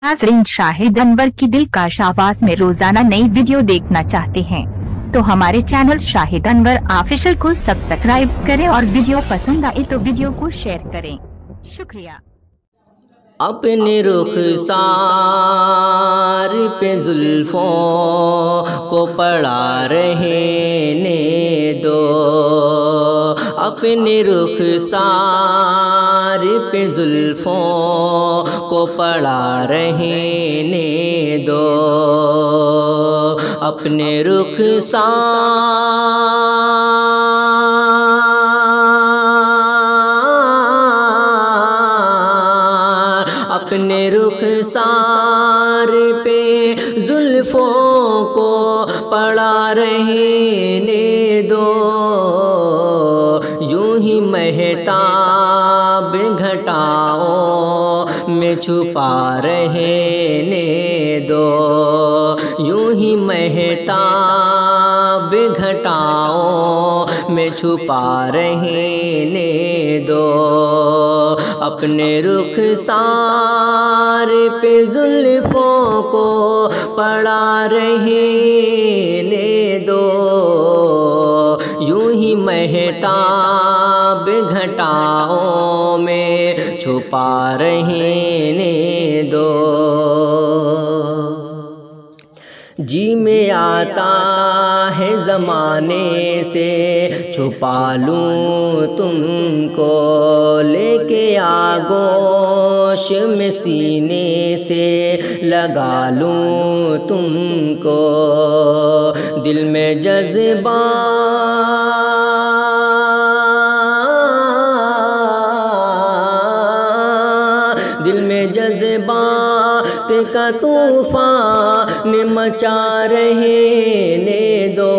नाज़रीन, शाहिद अनवर की दिलकश आवाज में रोजाना नई वीडियो देखना चाहते हैं तो हमारे चैनल शाहिद अनवर ऑफिशियल को सब्सक्राइब करें और वीडियो पसंद आए तो वीडियो को शेयर करें। शुक्रिया। अपने रुखसार पे जुल्फों को पड़ा रहने दो, अपने रुखसार पे जुल्फों को पड़ा रहने दो, अपने अपने रुखसार पे जुल्फों को पड़ा रहने दो, यूं ही महताब घटाओं में छुपा रहने दो, यूं ही महताब घटाओं में छुपा रहने दो, अपने रुखसार पे जुल्फों को पड़ा रहने दो, यूं ही महताब घटाओं में छुपा रहने दो। जी में आता है ज़माने से छुपा लूँ तुमको, लेके आगोश में सीने से लगा लूँ तुमको, दिल में जज्बा जज्बात का तूफान मचा रहने दो,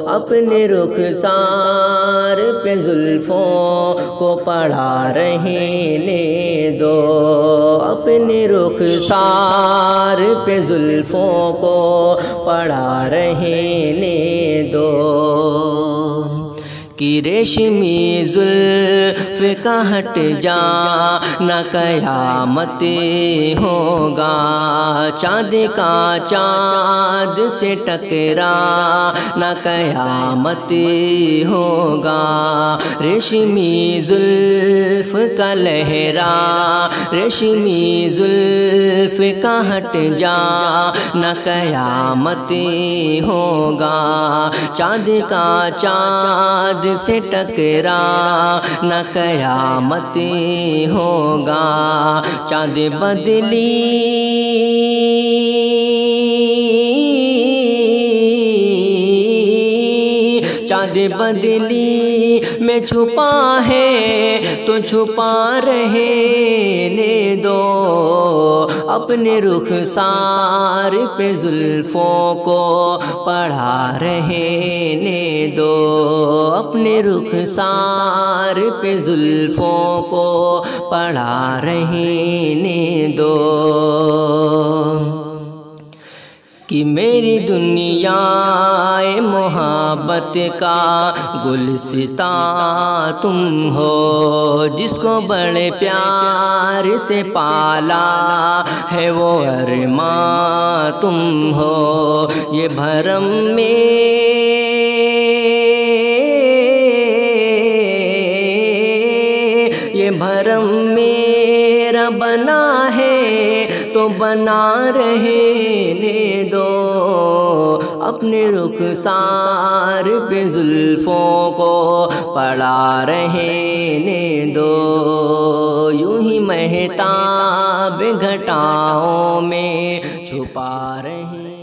अपने रुखसार पे जुल्फों को पड़ा रहने दो, अपने रुखसार पे जुल्फों को पड़ा रहने दो, कि रेशमी जुल्फ का हट जा न कयामत होगा, चाँद का चाँद से टकरा न कयामत होगा, रेशमी जुल्फ का लहरा रेशमी जुल्फ का हट जा न कयामत होगा, चाँद का चाँद से टकरा न कयामत होगा, चाँद बदली में छुपा है तो छुपा रहने दो, अपने रुखसार पे जुल्फों को पड़ा रहने दो, अपने रुखसार पे जुल्फों को पड़ा रहने दो, कि मेरी दुनिया मोहब्बत का गुलसितां तुम हो, जिसको बड़े प्यार से पाला है वो अरमां तुम हो, ये भरम मेरा बना है तो बना रहने दो, अपने रुखसार पे जुल्फों को पड़ा रहने दो, यूं ही महताब घटाओं में छुपा रहे।